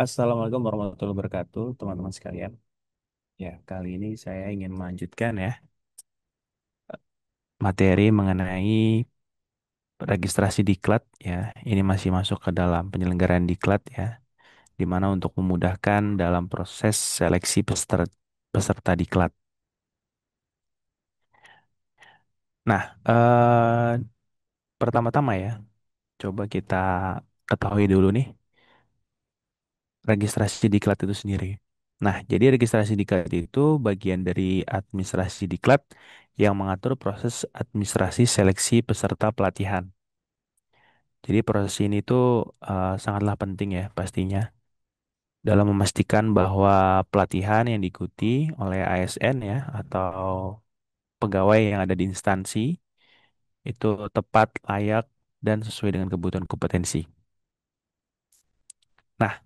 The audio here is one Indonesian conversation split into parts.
Assalamualaikum warahmatullahi wabarakatuh, teman-teman sekalian. Ya, kali ini saya ingin melanjutkan ya materi mengenai registrasi diklat ya. Ini masih masuk ke dalam penyelenggaraan diklat ya, di mana untuk memudahkan dalam proses seleksi peserta diklat. Nah, pertama-tama ya, coba kita ketahui dulu nih registrasi diklat itu sendiri. Nah, jadi registrasi diklat itu bagian dari administrasi diklat yang mengatur proses administrasi seleksi peserta pelatihan. Jadi proses ini tuh sangatlah penting ya pastinya dalam memastikan bahwa pelatihan yang diikuti oleh ASN ya atau pegawai yang ada di instansi itu tepat, layak, dan sesuai dengan kebutuhan kompetensi. Nah,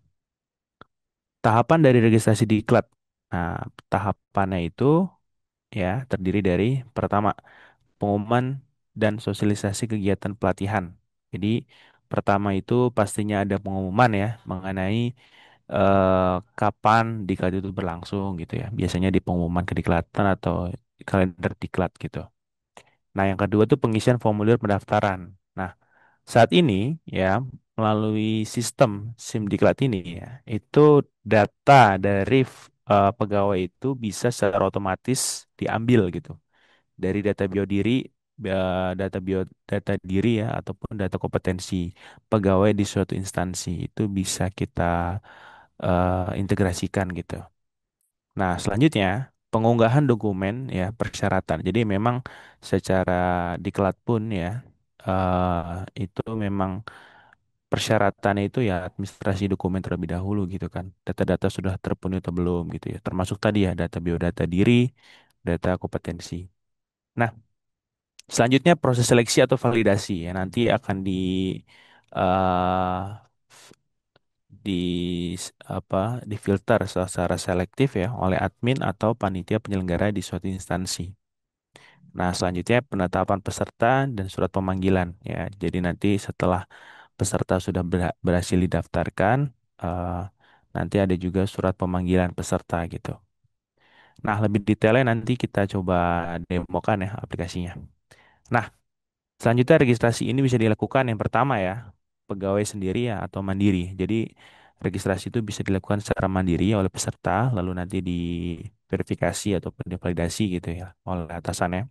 tahapan dari registrasi diklat. Nah, tahapannya itu ya terdiri dari pertama pengumuman dan sosialisasi kegiatan pelatihan. Jadi pertama itu pastinya ada pengumuman ya mengenai kapan diklat itu berlangsung gitu ya. Biasanya di pengumuman kediklatan atau kalender diklat gitu. Nah, yang kedua tuh pengisian formulir pendaftaran. Nah, saat ini ya melalui sistem SIM diklat ini ya, itu data dari pegawai itu bisa secara otomatis diambil gitu dari data biodiri, data diri ya ataupun data kompetensi pegawai di suatu instansi itu bisa kita integrasikan gitu. Nah, selanjutnya pengunggahan dokumen ya persyaratan. Jadi memang secara diklat pun ya itu memang persyaratannya itu ya administrasi dokumen terlebih dahulu gitu kan. Data-data sudah terpenuhi atau belum gitu ya. Termasuk tadi ya data biodata diri, data kompetensi. Nah, selanjutnya proses seleksi atau validasi ya nanti akan eh, f- di apa difilter secara selektif ya oleh admin atau panitia penyelenggara di suatu instansi. Nah, selanjutnya penetapan peserta dan surat pemanggilan ya. Jadi nanti setelah peserta sudah berhasil didaftarkan, eh, nanti ada juga surat pemanggilan peserta gitu. Nah, lebih detailnya nanti kita coba demokan ya aplikasinya. Nah, selanjutnya registrasi ini bisa dilakukan yang pertama ya, pegawai sendiri ya atau mandiri. Jadi registrasi itu bisa dilakukan secara mandiri oleh peserta, lalu nanti diverifikasi ataupun divalidasi gitu ya oleh atasannya.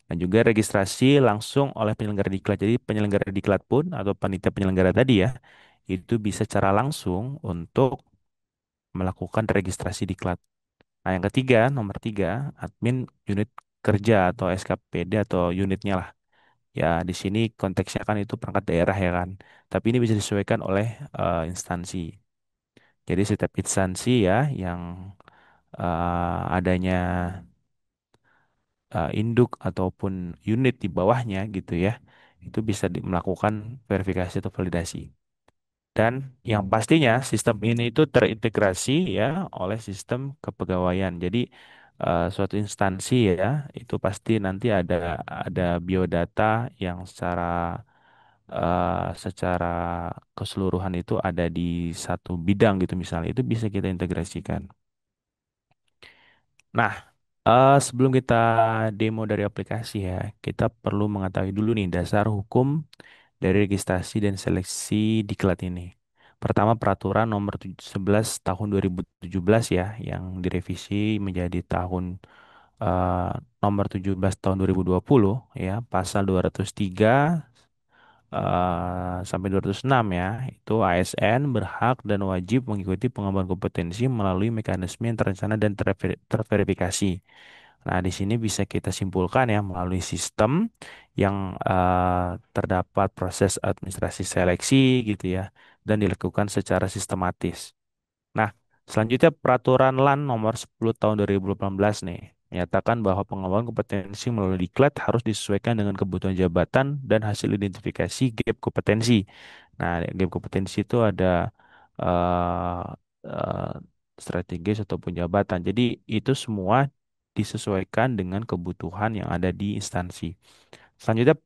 Dan juga registrasi langsung oleh penyelenggara diklat. Jadi penyelenggara diklat pun atau panitia penyelenggara tadi ya, itu bisa secara langsung untuk melakukan registrasi diklat. Nah yang ketiga, nomor tiga, admin unit kerja atau SKPD atau unitnya lah. Ya, di sini konteksnya kan itu perangkat daerah ya kan. Tapi ini bisa disesuaikan oleh instansi. Jadi setiap instansi ya yang adanya induk ataupun unit di bawahnya gitu ya, itu bisa melakukan verifikasi atau validasi. Dan yang pastinya sistem ini itu terintegrasi ya oleh sistem kepegawaian. Jadi suatu instansi ya itu pasti nanti ada biodata yang secara keseluruhan itu ada di satu bidang gitu misalnya itu bisa kita integrasikan. Nah, sebelum kita demo dari aplikasi ya, kita perlu mengetahui dulu nih dasar hukum dari registrasi dan seleksi diklat ini. Pertama, peraturan nomor 11 tahun 2017 ya, yang direvisi menjadi eh, nomor 17 tahun 2020 ya, pasal 203 sampai 206 ya, itu ASN berhak dan wajib mengikuti pengembangan kompetensi melalui mekanisme yang terencana dan terverifikasi. Nah, di sini bisa kita simpulkan ya melalui sistem yang terdapat proses administrasi seleksi gitu ya dan dilakukan secara sistematis. Nah, selanjutnya peraturan LAN nomor 10 tahun 2018 nih menyatakan bahwa pengembangan kompetensi melalui diklat harus disesuaikan dengan kebutuhan jabatan dan hasil identifikasi gap kompetensi. Nah, gap kompetensi itu ada eh, eh, strategis ataupun jabatan. Jadi itu semua disesuaikan dengan kebutuhan yang ada di instansi. Selanjutnya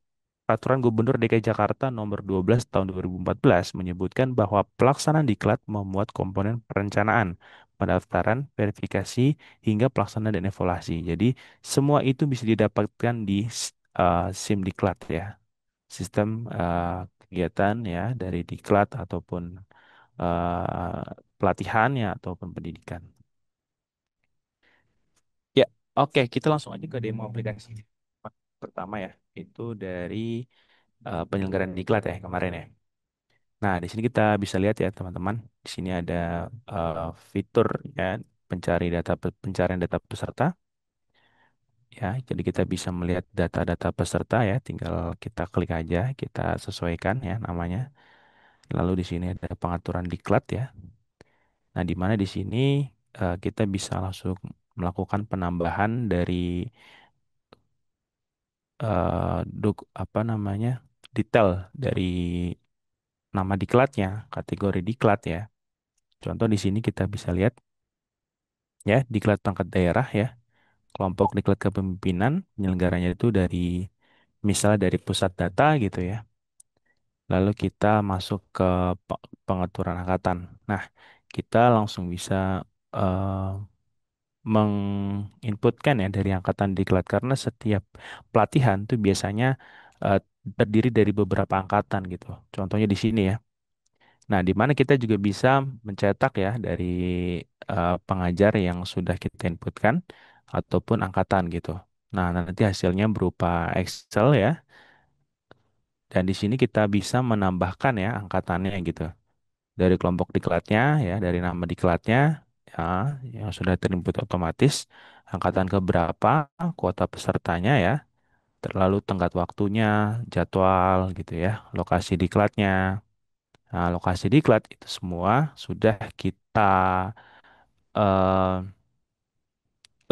Peraturan Gubernur DKI Jakarta Nomor 12 Tahun 2014 menyebutkan bahwa pelaksanaan diklat memuat komponen perencanaan, pendaftaran, verifikasi, hingga pelaksanaan dan evaluasi. Jadi semua itu bisa didapatkan di SIM diklat ya, sistem kegiatan ya dari diklat ataupun pelatihannya ataupun pendidikan. Ya, oke, kita langsung aja ke demo aplikasi. Pertama ya, itu dari penyelenggaraan diklat ya kemarin ya. Nah, di sini kita bisa lihat ya teman-teman, di sini ada fitur ya pencarian data peserta ya. Jadi kita bisa melihat data-data peserta ya, tinggal kita klik aja, kita sesuaikan ya namanya. Lalu di sini ada pengaturan diklat ya. Nah, di mana di sini kita bisa langsung melakukan penambahan dari apa namanya detail dari nama diklatnya, kategori diklat ya. Contoh di sini kita bisa lihat ya diklat perangkat daerah ya, kelompok diklat kepemimpinan penyelenggaranya itu dari misalnya dari pusat data gitu ya. Lalu kita masuk ke pengaturan angkatan. Nah, kita langsung bisa eh, menginputkan ya dari angkatan diklat karena setiap pelatihan itu biasanya eh, terdiri dari beberapa angkatan gitu. Contohnya di sini ya. Nah, di mana kita juga bisa mencetak ya dari pengajar yang sudah kita inputkan ataupun angkatan gitu. Nah, nanti hasilnya berupa Excel ya. Dan di sini kita bisa menambahkan ya angkatannya gitu. Dari kelompok diklatnya ya, dari nama diklatnya ya yang sudah terinput otomatis, angkatan keberapa, kuota pesertanya ya, terlalu tenggat waktunya, jadwal gitu ya, lokasi diklatnya. Nah, lokasi diklat itu semua sudah kita eh,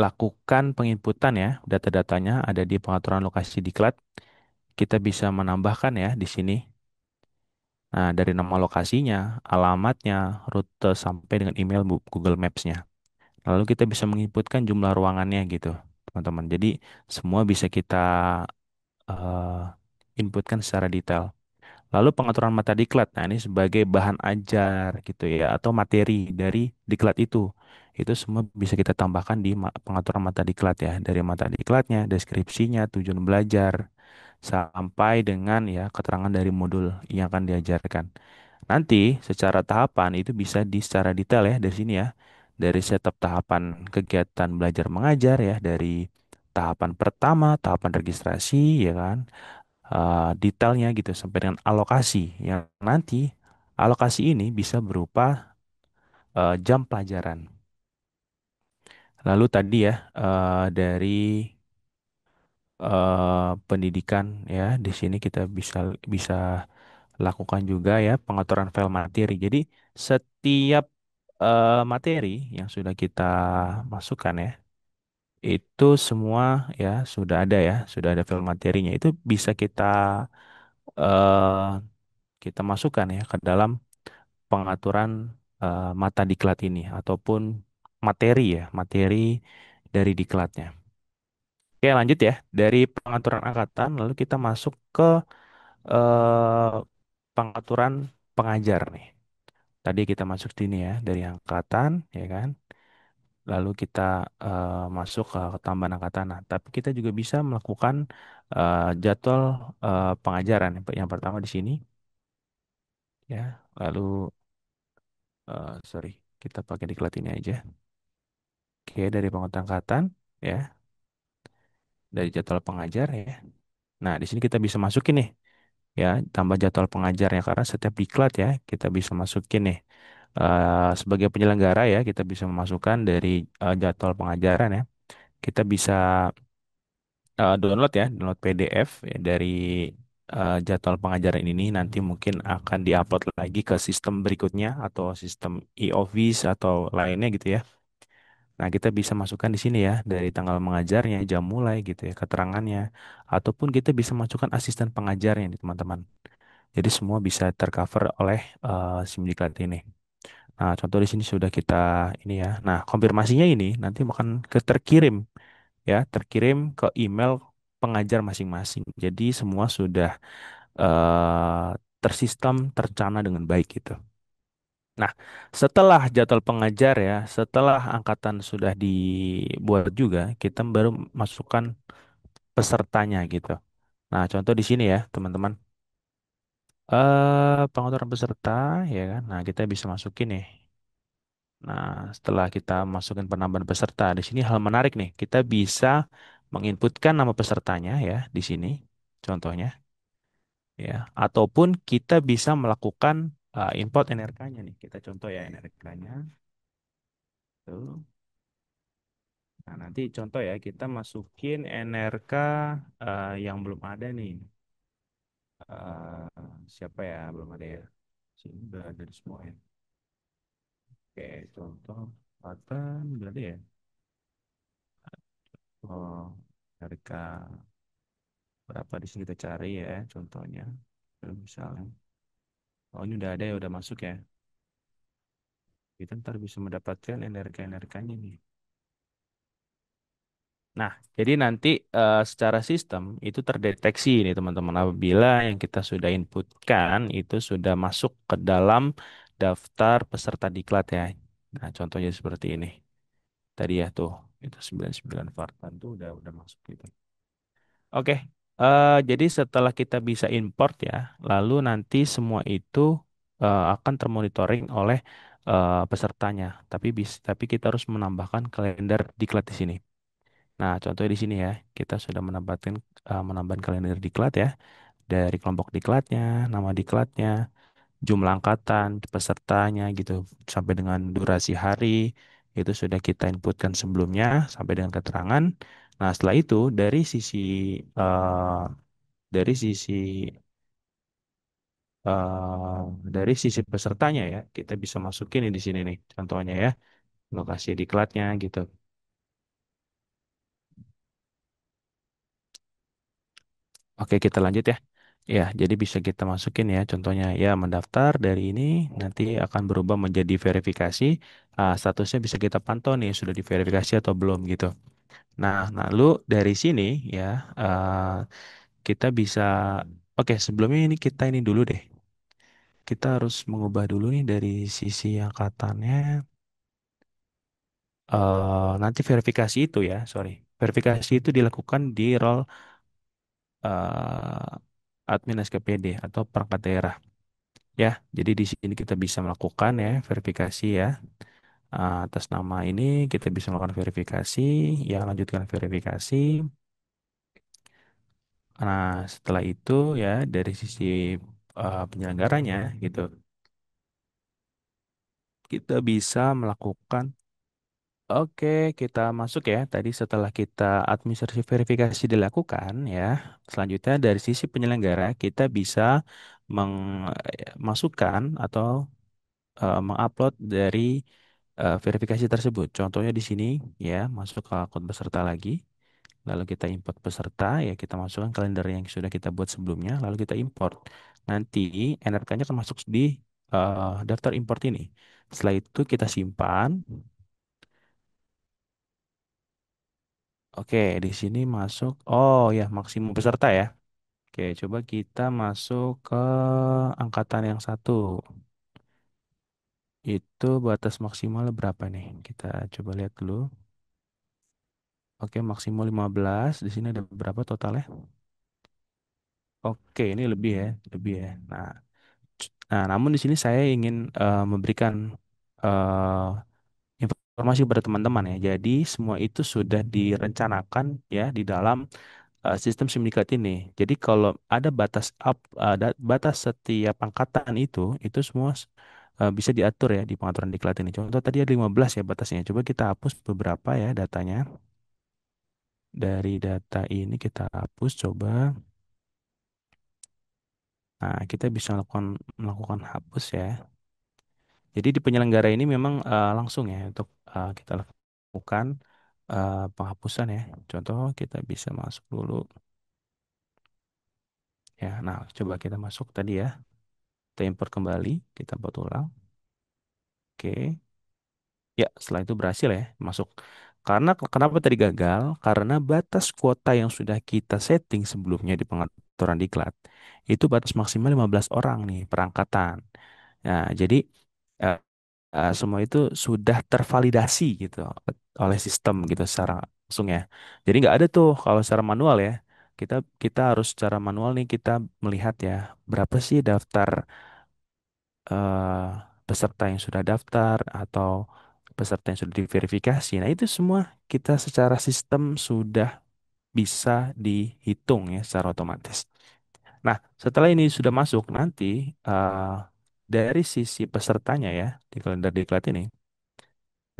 lakukan penginputan ya, data-datanya ada di pengaturan lokasi diklat. Kita bisa menambahkan ya di sini. Nah, dari nama lokasinya, alamatnya, rute sampai dengan email Google Maps-nya. Lalu kita bisa menginputkan jumlah ruangannya gitu, teman-teman. Jadi semua bisa kita inputkan secara detail. Lalu pengaturan mata diklat. Nah, ini sebagai bahan ajar gitu ya atau materi dari diklat itu. Itu semua bisa kita tambahkan di pengaturan mata diklat ya. Dari mata diklatnya, deskripsinya, tujuan belajar sampai dengan ya keterangan dari modul yang akan diajarkan. Nanti secara tahapan itu bisa di secara detail ya dari sini ya. Dari setup tahapan kegiatan belajar mengajar ya, dari tahapan pertama, tahapan registrasi ya kan, detailnya gitu sampai dengan alokasi yang nanti alokasi ini bisa berupa jam pelajaran. Lalu tadi ya dari pendidikan ya di sini kita bisa bisa lakukan juga ya pengaturan file materi. Jadi setiap materi yang sudah kita masukkan ya itu semua ya sudah ada ya sudah ada file materinya itu bisa eh, kita masukkan ya ke dalam pengaturan mata diklat ini ataupun materi ya, materi dari diklatnya. Oke, lanjut ya. Dari pengaturan angkatan lalu kita masuk ke eh, pengaturan pengajar nih. Tadi kita masuk sini ya dari angkatan ya kan. Lalu kita masuk ke tambahan angkatan. Nah, tapi kita juga bisa melakukan jadwal pengajaran. Yang pertama di sini ya. Lalu sorry, kita pakai diklat ini aja. Oke, dari pengetahuan angkatan ya, dari jadwal pengajar ya. Nah, di sini kita bisa masukin nih ya, tambah jadwal pengajarnya karena setiap diklat ya kita bisa masukin nih. Sebagai penyelenggara ya, kita bisa memasukkan dari jadwal pengajaran ya. Kita bisa download ya, download PDF ya, dari jadwal pengajaran ini nanti mungkin akan diupload lagi ke sistem berikutnya atau sistem e-office atau lainnya gitu ya. Nah, kita bisa masukkan di sini ya, dari tanggal mengajarnya, jam mulai gitu ya, keterangannya, ataupun kita bisa masukkan asisten pengajarnya nih, teman-teman. Jadi semua bisa tercover oleh Simdiklat ini. Nah, contoh di sini sudah kita ini ya. Nah, konfirmasinya ini nanti akan terkirim ya, terkirim ke email pengajar masing-masing. Jadi semua sudah eh, tersistem, tercana dengan baik gitu. Nah, setelah jadwal pengajar ya, setelah angkatan sudah dibuat juga, kita baru masukkan pesertanya gitu. Nah, contoh di sini ya, teman-teman. Pengaturan peserta ya kan. Nah, kita bisa masukin nih. Nah, setelah kita masukin penambahan peserta, di sini hal menarik nih. Kita bisa menginputkan nama pesertanya ya di sini. Contohnya ya, ataupun kita bisa melakukan import NRK-nya nih. Kita contoh ya NRK-nya. Tuh. Nah, nanti contoh ya, kita masukin NRK yang belum ada nih. Eh, siapa ya? Belum ada ya. Sini udah ada di semua ya. Oke, contoh pattern berarti ya. Oh, NRK berapa di sini kita cari ya contohnya. Misalnya, oh ini udah ada ya, udah masuk ya. Kita ntar bisa mendapatkan NRK-NRK-nya nih. Nah, jadi nanti secara sistem itu terdeteksi nih teman-teman apabila yang kita sudah inputkan itu sudah masuk ke dalam daftar peserta diklat ya. Nah, contohnya seperti ini. Tadi ya tuh, itu 99 Vartan tuh udah masuk gitu. Oke, jadi setelah kita bisa import ya, lalu nanti semua itu akan termonitoring oleh pesertanya. Tapi kita harus menambahkan kalender diklat di sini. Nah, contohnya di sini ya, kita sudah menambahkan kalender diklat ya, dari kelompok diklatnya, nama diklatnya, jumlah angkatan, pesertanya gitu, sampai dengan durasi hari, itu sudah kita inputkan sebelumnya, sampai dengan keterangan. Nah, setelah itu eh, dari sisi eh, dari sisi pesertanya ya, kita bisa masukin nih di sini nih, contohnya ya, lokasi diklatnya gitu. Oke, kita lanjut ya. Ya, jadi bisa kita masukin ya. Contohnya ya mendaftar dari ini nanti akan berubah menjadi verifikasi. Statusnya bisa kita pantau nih sudah diverifikasi atau belum gitu. Nah, lalu dari sini ya kita bisa. Oke, sebelumnya ini kita ini dulu deh. Kita harus mengubah dulu nih dari sisi angkatannya. Nanti verifikasi itu ya, sorry. Verifikasi itu dilakukan di role admin SKPD atau perangkat daerah. Ya, jadi di sini kita bisa melakukan ya verifikasi ya. Atas nama ini kita bisa melakukan verifikasi, ya lanjutkan verifikasi. Nah, setelah itu ya dari sisi penyelenggaranya gitu, kita bisa melakukan. Oke, kita masuk ya. Tadi setelah kita administrasi verifikasi dilakukan ya, selanjutnya dari sisi penyelenggara kita bisa memasukkan atau mengupload dari verifikasi tersebut. Contohnya di sini ya, masuk ke akun peserta lagi, lalu kita import peserta, ya kita masukkan kalender yang sudah kita buat sebelumnya, lalu kita import. Nanti NRK-nya akan masuk di daftar import ini. Setelah itu kita simpan. Oke, di sini masuk. Oh ya, maksimum peserta ya. Oke, coba kita masuk ke angkatan yang satu. Itu batas maksimal berapa nih? Kita coba lihat dulu. Oke, maksimal 15. Di sini ada berapa totalnya? Oke, ini lebih ya, lebih ya. Nah, namun di sini saya ingin memberikan eh, informasi kepada teman-teman ya. Jadi semua itu sudah direncanakan ya di dalam sistem sindikat ini. Jadi kalau ada ada batas setiap angkatan itu semua bisa diatur ya di pengaturan diklat ini. Contoh tadi ada 15 ya batasnya. Coba kita hapus beberapa ya datanya. Dari data ini kita hapus coba. Nah, kita bisa melakukan hapus ya. Jadi di penyelenggara ini memang langsung ya untuk kita lakukan penghapusan ya. Contoh kita bisa masuk dulu ya. Nah, coba kita masuk tadi ya. Kita import kembali, kita buat ulang. Oke. Ya, setelah itu berhasil ya masuk. Karena kenapa tadi gagal? Karena batas kuota yang sudah kita setting sebelumnya di pengaturan diklat itu batas maksimal 15 orang nih perangkatan. Nah, jadi eh, semua itu sudah tervalidasi gitu oleh sistem gitu secara langsung ya. Jadi nggak ada tuh kalau secara manual ya. Kita kita harus secara manual nih kita melihat ya berapa sih daftar eh, peserta yang sudah daftar atau peserta yang sudah diverifikasi. Nah, itu semua kita secara sistem sudah bisa dihitung ya secara otomatis. Nah, setelah ini sudah masuk nanti dari sisi pesertanya ya di kalender diklat ini.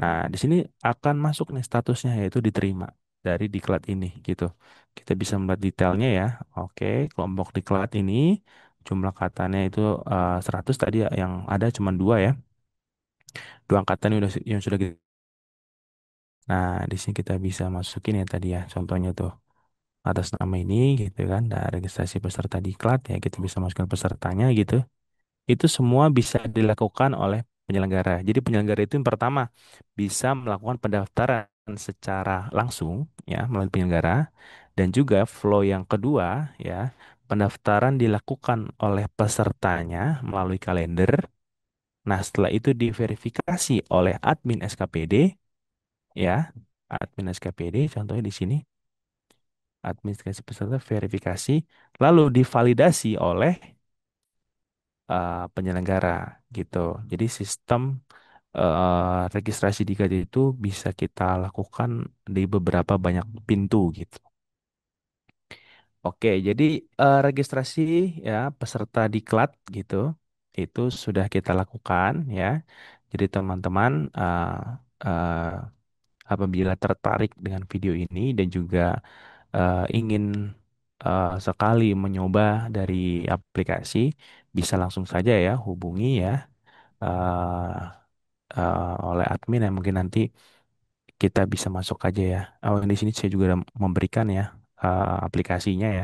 Nah, di sini akan masuk nih statusnya yaitu diterima dari diklat ini gitu. Kita bisa melihat detailnya ya. Oke, kelompok diklat ini jumlah katanya itu 100 tadi ya, yang ada cuma dua ya. Dua angkatan yang sudah gitu. Nah, di sini kita bisa masukin ya tadi ya. Contohnya tuh atas nama ini gitu kan. Nah, registrasi peserta diklat ya kita bisa masukkan pesertanya gitu. Itu semua bisa dilakukan oleh penyelenggara. Jadi penyelenggara itu yang pertama bisa melakukan pendaftaran secara langsung ya melalui penyelenggara dan juga flow yang kedua ya pendaftaran dilakukan oleh pesertanya melalui kalender. Nah, setelah itu diverifikasi oleh admin SKPD ya. Admin SKPD contohnya di sini administrasi peserta verifikasi lalu divalidasi oleh penyelenggara gitu. Jadi sistem registrasi di KD itu bisa kita lakukan di beberapa banyak pintu gitu. Oke, jadi registrasi ya peserta diklat gitu itu sudah kita lakukan ya. Jadi teman-teman apabila tertarik dengan video ini dan juga ingin sekali menyoba dari aplikasi, bisa langsung saja ya hubungi ya eh, oleh admin yang mungkin nanti kita bisa masuk aja ya. Oh, di sini saya juga udah memberikan ya aplikasinya ya.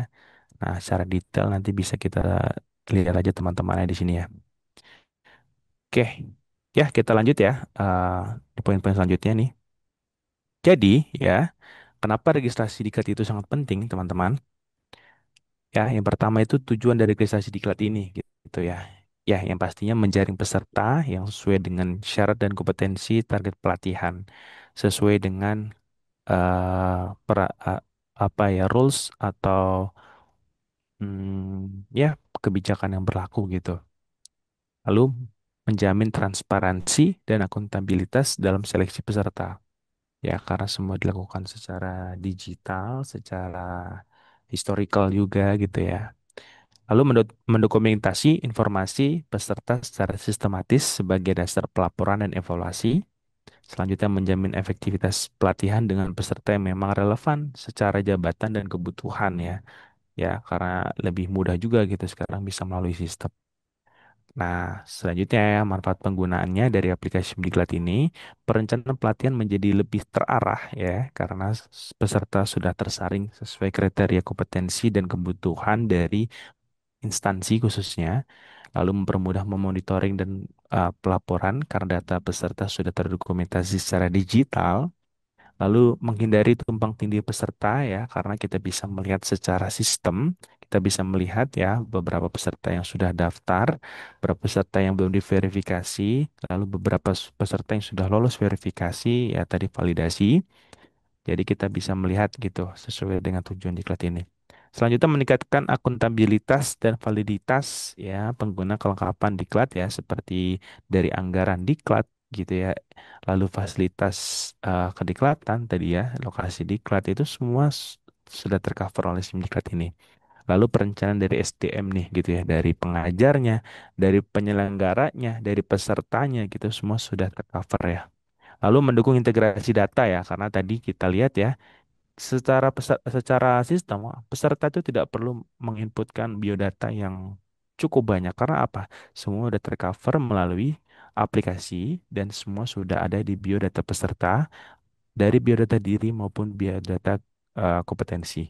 Nah, secara detail nanti bisa kita lihat aja teman-temannya di sini ya. Oke, ya kita lanjut ya di poin-poin selanjutnya nih. Jadi ya, kenapa registrasi diklat itu sangat penting teman-teman? Ya, yang pertama itu tujuan dari registrasi diklat ini gitu ya. Ya, yang pastinya menjaring peserta yang sesuai dengan syarat dan kompetensi target pelatihan, sesuai dengan apa ya rules atau ya kebijakan yang berlaku gitu. Lalu menjamin transparansi dan akuntabilitas dalam seleksi peserta. Ya, karena semua dilakukan secara digital, secara historical juga gitu ya. Lalu mendokumentasi informasi peserta secara sistematis sebagai dasar pelaporan dan evaluasi. Selanjutnya menjamin efektivitas pelatihan dengan peserta yang memang relevan secara jabatan dan kebutuhan ya. Ya, karena lebih mudah juga gitu sekarang bisa melalui sistem. Nah, selanjutnya ya, manfaat penggunaannya dari aplikasi Diklat ini, perencanaan pelatihan menjadi lebih terarah ya, karena peserta sudah tersaring sesuai kriteria kompetensi dan kebutuhan dari instansi khususnya, lalu mempermudah memonitoring dan pelaporan karena data peserta sudah terdokumentasi secara digital. Lalu menghindari tumpang tindih peserta ya, karena kita bisa melihat secara sistem, kita bisa melihat ya beberapa peserta yang sudah daftar, beberapa peserta yang belum diverifikasi, lalu beberapa peserta yang sudah lolos verifikasi ya tadi validasi. Jadi kita bisa melihat gitu sesuai dengan tujuan diklat ini. Selanjutnya meningkatkan akuntabilitas dan validitas ya pengguna kelengkapan diklat ya seperti dari anggaran diklat gitu ya. Lalu fasilitas kediklatan tadi ya, lokasi diklat itu semua sudah tercover oleh SIM diklat ini. Lalu perencanaan dari SDM nih gitu ya, dari pengajarnya, dari penyelenggaranya, dari pesertanya gitu semua sudah tercover ya. Lalu mendukung integrasi data ya, karena tadi kita lihat ya secara sistem peserta itu tidak perlu menginputkan biodata yang cukup banyak karena apa? Semua sudah tercover melalui aplikasi dan semua sudah ada di biodata peserta dari biodata diri maupun biodata kompetensi.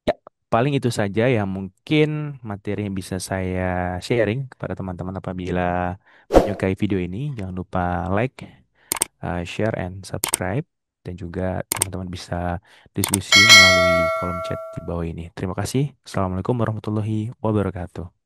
Ya, paling itu saja yang mungkin materi yang bisa saya sharing kepada teman-teman apabila menyukai video ini. Jangan lupa like, share and subscribe. Dan juga teman-teman bisa diskusi melalui kolom chat di bawah ini. Terima kasih. Assalamualaikum warahmatullahi wabarakatuh.